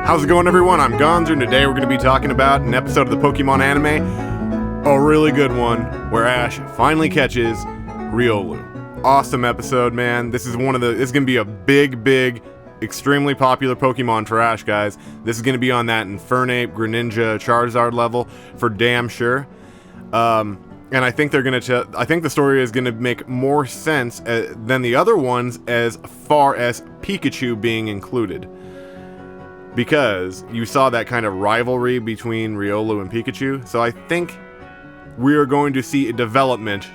How's it going, everyone? I'm Gonzer, and today we're going to be talking about an episode of the Pokemon anime, a really good one, where Ash finally catches Riolu. Awesome episode, man. This is going to be a big, extremely popular Pokemon for Ash, guys. This is going to be on that Infernape, Greninja, Charizard level for damn sure. And I think I think the story is gonna make more sense than the other ones as far as Pikachu being included, because you saw that kind of rivalry between Riolu and Pikachu. So I think we are going to see a development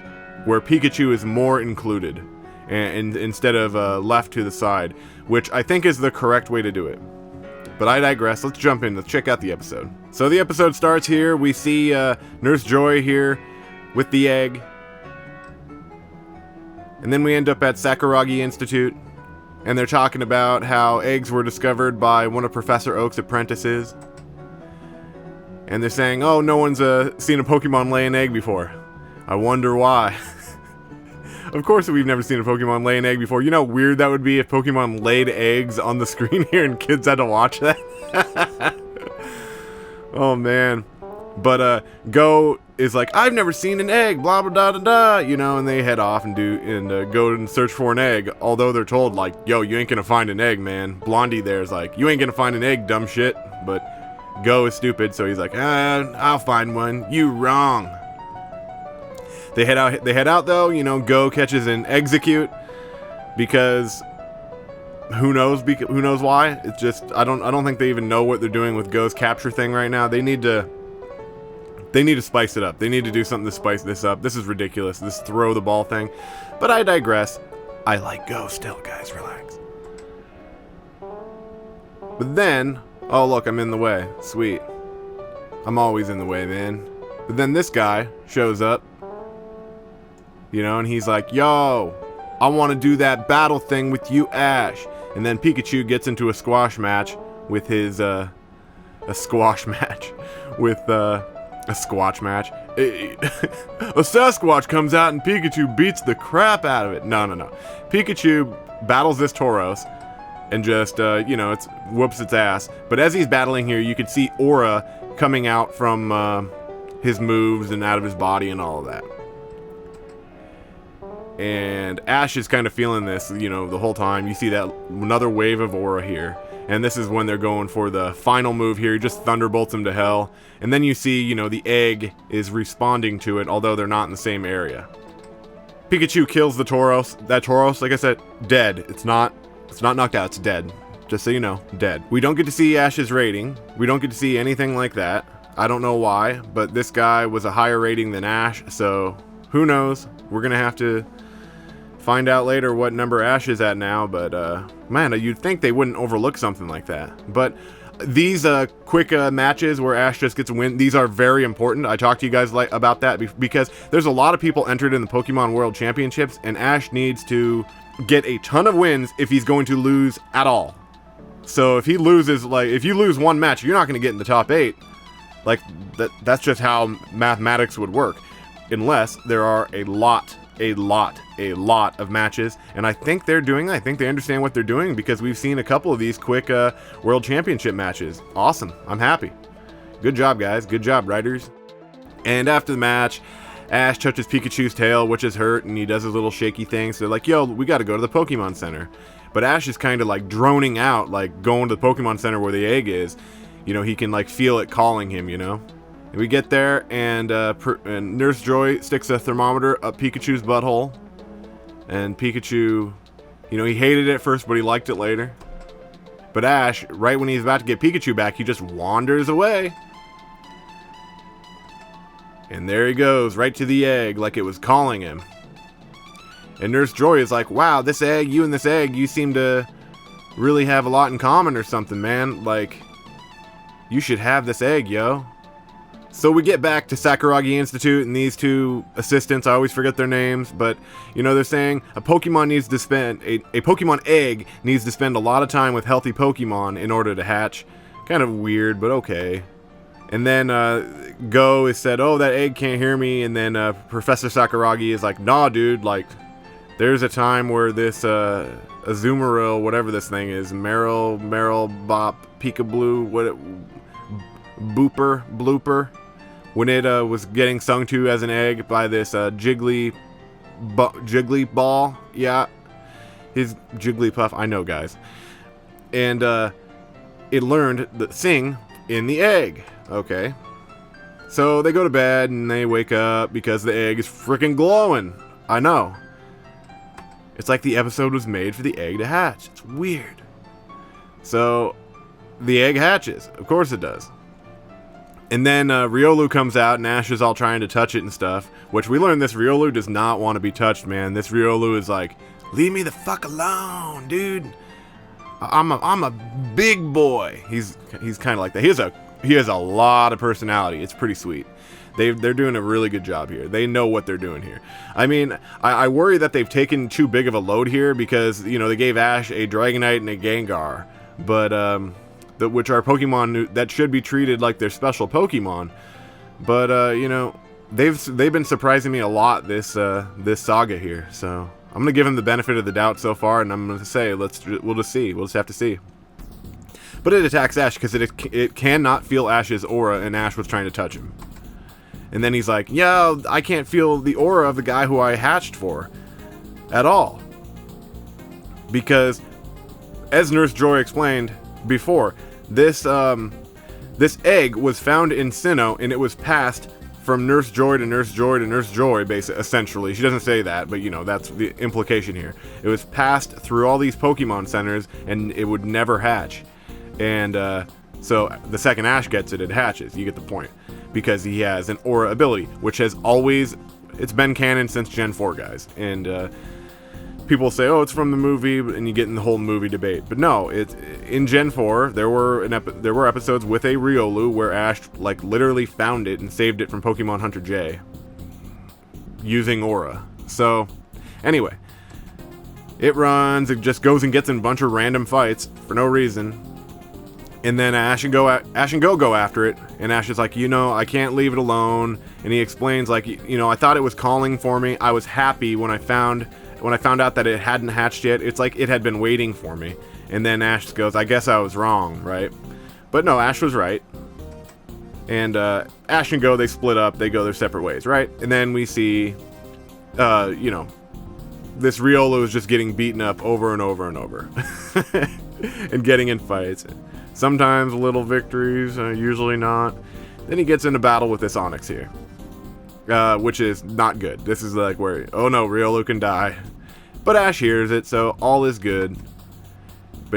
where Pikachu is more included, and instead of left to the side, which I think is the correct way to do it. But I digress. Let's jump in. Let's check out the episode. So the episode starts here. We see Nurse Joy here with the egg. And then we end up at Sakuragi Institute, and they're talking about how eggs were discovered by one of Professor Oak's apprentices. And they're saying, oh, no one's seen a Pokemon lay an egg before. I wonder why. Of course we've never seen a Pokemon lay an egg before. You know how weird that would be if Pokemon laid eggs on the screen here and kids had to watch that? Oh, man. But Go is like, I've never seen an egg, blah blah da da da, you know, and they head off and go and search for an egg. Although they're told, like, yo, you ain't gonna find an egg, man. Blondie there's like, you ain't gonna find an egg, dumb shit. But Go is stupid, so he's like, I'll find one. You wrong. They head out though. You know, Go catches an Execute because who knows why? It's just I don't think they even know what they're doing with Go's capture thing right now. They need to spice it up. They need to do something to spice this up. This is ridiculous, this throw the ball thing. But I digress. I like Go still, guys. Relax. But then, oh look, I'm in the way. Sweet. I'm always in the way, man. But then this guy shows up. You know, and he's like, yo, I want to do that battle thing with you, Ash. And then Pikachu gets into a squash match with his, a Squatch match. A Sasquatch comes out and Pikachu beats the crap out of it. No. Pikachu battles this Tauros and just, it whoops its ass. But as he's battling here, you can see aura coming out from his moves and out of his body and all of that. And Ash is kind of feeling this, the whole time. You see that another wave of aura here. And this is when they're going for the final move here. He just thunderbolts him to hell. And then you see, the egg is responding to it, although they're not in the same area. Pikachu kills the Tauros. That Tauros, like I said, dead. It's not knocked out, it's dead. Just so you know, dead. We don't get to see Ash's rating. We don't get to see anything like that. I don't know why, but this guy was a higher rating than Ash, so who knows? We're gonna have to find out later what number Ash is at now, but man, you'd think they wouldn't overlook something like that. But these quick matches where Ash just gets a win, these are very important. I talked to you guys about that because there's a lot of people entered in the Pokemon World Championships, and Ash needs to get a ton of wins if he's going to lose at all. So if he loses, if you lose one match, you're not going to get in the top 8. That's just how mathematics would work, unless there are a lot of matches. And I think they understand what they're doing, because we've seen a couple of these quick World Championship matches. Awesome. I'm happy. Good job, guys. Good job, writers. And after the match, Ash touches Pikachu's tail, which is hurt, and he does his little shaky thing. So they're like, yo, we got to go to the Pokemon Center. But Ash is kind of droning out, going to the Pokemon Center where the egg is. He can feel it calling him, And we get there, and Nurse Joy sticks a thermometer up Pikachu's butthole. And Pikachu, he hated it at first, but he liked it later. But Ash, right when he's about to get Pikachu back, he just wanders away. And there he goes, right to the egg, like it was calling him. And Nurse Joy is like, wow, you and this egg, you seem to really have a lot in common or something, man. You should have this egg, yo. So we get back to Sakuragi Institute, and these two assistants, I always forget their names, but, they're saying a Pokemon egg needs to spend a lot of time with healthy Pokemon in order to hatch. Kind of weird, but okay. And then Go is said, oh, that egg can't hear me, and then Professor Sakuragi is like, nah, dude, There's a time where this Azumarill, whatever this thing is, Meryl Bop Peekaboo, Blooper, when it was getting sung to as an egg by this Jiggly Ball, yeah, his Jigglypuff, I know, guys, and it learned to sing in the egg. Okay, so they go to bed and they wake up because the egg is freaking glowing. I know. It's like the episode was made for the egg to hatch. It's weird. So, the egg hatches. Of course it does. And then Riolu comes out and Ash is all trying to touch it and stuff. Which we learned this Riolu does not want to be touched, man. This Riolu is like, leave me the fuck alone, dude. I'm a big boy. He's kind of like that. He has a lot of personality. It's pretty sweet. They're doing a really good job here. They know what they're doing here. I mean, I worry that they've taken too big of a load here because, you know, they gave Ash a Dragonite and a Gengar, but which are Pokemon that should be treated like they're special Pokemon. But you know, they've been surprising me a lot this saga here. So I'm gonna give him the benefit of the doubt so far, and I'm gonna say we'll just see. We'll just have to see. But it attacks Ash because it cannot feel Ash's aura, and Ash was trying to touch him. And then he's like, yeah, I can't feel the aura of the guy who I hatched for at all. Because, as Nurse Joy explained before, this egg was found in Sinnoh, and it was passed from Nurse Joy to Nurse Joy to Nurse Joy, basically, essentially. She doesn't say that, but, you know, that's the implication here. It was passed through all these Pokemon centers, and it would never hatch. And so the second Ash gets it, it hatches. You get the point. Because he has an aura ability, which has always, it's been canon since Gen 4, guys. And people say, oh, it's from the movie, and you get in the whole movie debate. But no, it's in Gen 4, there were episodes with a Riolu where Ash, like, literally found it and saved it from Pokemon Hunter J. Using aura. So, anyway. It runs, it just goes and gets in a bunch of random fights for no reason. And then Ash and Go go after it, and Ash is like, you know, I can't leave it alone. And he explains, like, you know, I thought it was calling for me. I was happy when I found out that it hadn't hatched yet. It's like it had been waiting for me. And then Ash goes, I guess I was wrong, right? But no, Ash was right. And Ash and Go, they split up. They go their separate ways, right? And then we see, you know, this Riolu is just getting beaten up over and over and over, and getting in fights. Sometimes little victories, usually not. Then he gets into battle with this Onix here, which is not good. This is like where, oh no, Riolu can die. But Ash hears it, so all is good.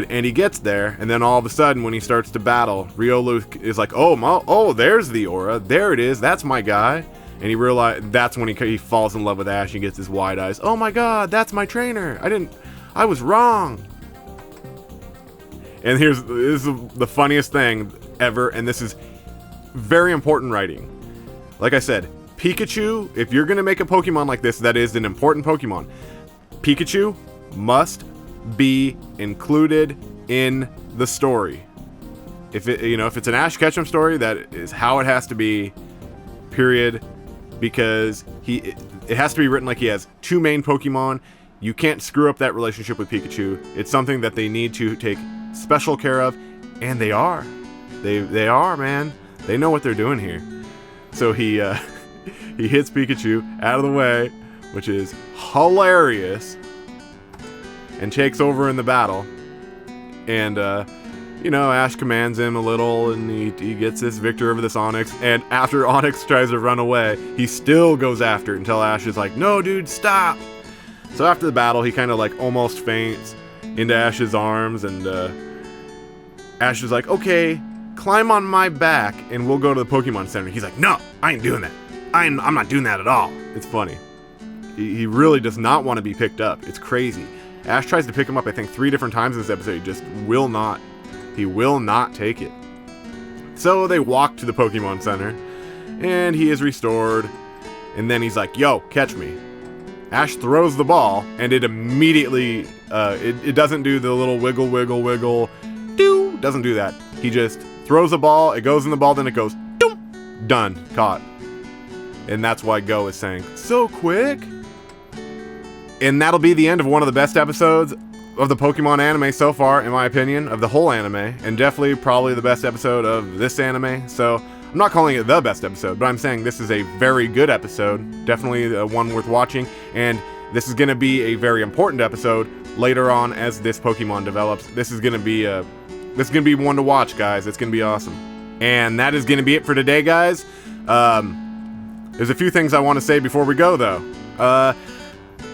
And he gets there, and then all of a sudden, when he starts to battle, Riolu is like, oh, there's the aura. There it is. That's my guy. And he realizes that's when he falls in love with Ash. He gets his wide eyes. Oh my god, that's my trainer. I was wrong. And this is the funniest thing ever, and this is very important writing. Like I said, Pikachu, if you're going to make a Pokemon like this, that is an important Pokemon, Pikachu must be included in the story. If it's an Ash Ketchum story, that is how it has to be, period, because it has to be written like he has two main Pokemon. You can't screw up that relationship with Pikachu. It's something that they need to take special care of, and they are. They are, man. They know what they're doing here. So he hits Pikachu out of the way, which is hilarious, and takes over in the battle. And you know, Ash commands him a little, and he gets this victory over this Onix. And after Onix tries to run away, he still goes after it until Ash is like, no, dude, stop. So after the battle, he kind of like almost faints into Ash's arms, and Ash is like, okay, climb on my back and we'll go to the Pokemon Center. He's like, no, I ain't doing that. I'm not doing that at all. It's funny. He really does not want to be picked up. It's crazy. Ash tries to pick him up, I think, 3 different times in this episode. He just will not. He will not take it. So they walk to the Pokemon Center, and he is restored. And then he's like, yo, catch me. Ash throws the ball, and it immediately, it doesn't do the little wiggle, wiggle, wiggle, doo, doesn't do that. He just throws the ball, it goes in the ball, then it goes, doom, done, caught. And that's why Go is saying, so quick. And that'll be the end of one of the best episodes of the Pokemon anime so far, in my opinion, of the whole anime, and definitely probably the best episode of this anime. So I'm not calling it the best episode, but I'm saying this is a very good episode, definitely one worth watching, and this is going to be a very important episode later on as this Pokemon develops. This is going to be one to watch, guys. It's going to be awesome. And that is going to be it for today, guys. There's a few things I want to say before we go, though.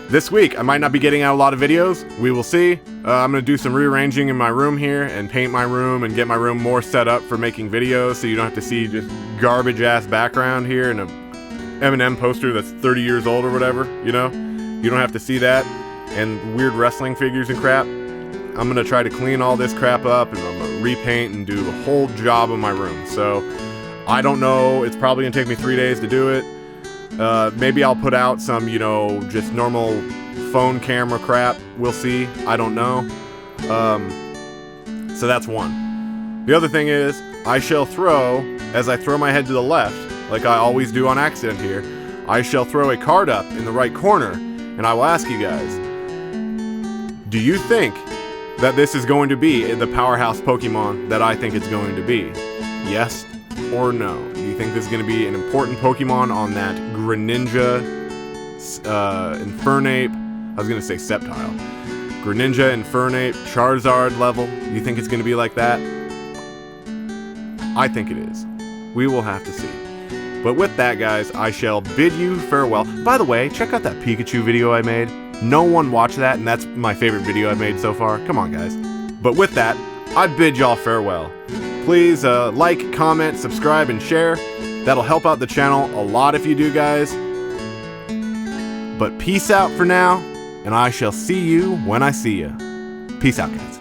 This week, I might not be getting out a lot of videos. We will see. I'm going to do some rearranging in my room here and paint my room and get my room more set up for making videos so you don't have to see just garbage-ass background here and a M&M poster that's 30 years old or whatever, you know? You don't have to see that and weird wrestling figures and crap. I'm going to try to clean all this crap up and I'm going to repaint and do the whole job of my room. So, I don't know. It's probably going to take me 3 days to do it. Maybe I'll put out some, you know, just normal phone camera crap. We'll see. I don't know. So that's one. The other thing is, I shall throw, as I throw my head to the left, like I always do on accident here, I shall throw a card up in the right corner, and I will ask you guys, do you think that this is going to be the powerhouse Pokemon that I think it's going to be? Yes or no? Do you think this is going to be an important Pokemon on that Greninja, Infernape, I was going to say Sceptile, Greninja, Infernape, Charizard level? Do you think it's going to be like that? I think it is. We will have to see. But with that, guys, I shall bid you farewell. By the way, check out that Pikachu video I made. No one watched that, and that's my favorite video I've made so far. Come on, guys. But with that, I bid y'all farewell. Please like, comment, subscribe, and share. That'll help out the channel a lot if you do, guys. But peace out for now, and I shall see you when I see you. Peace out, guys.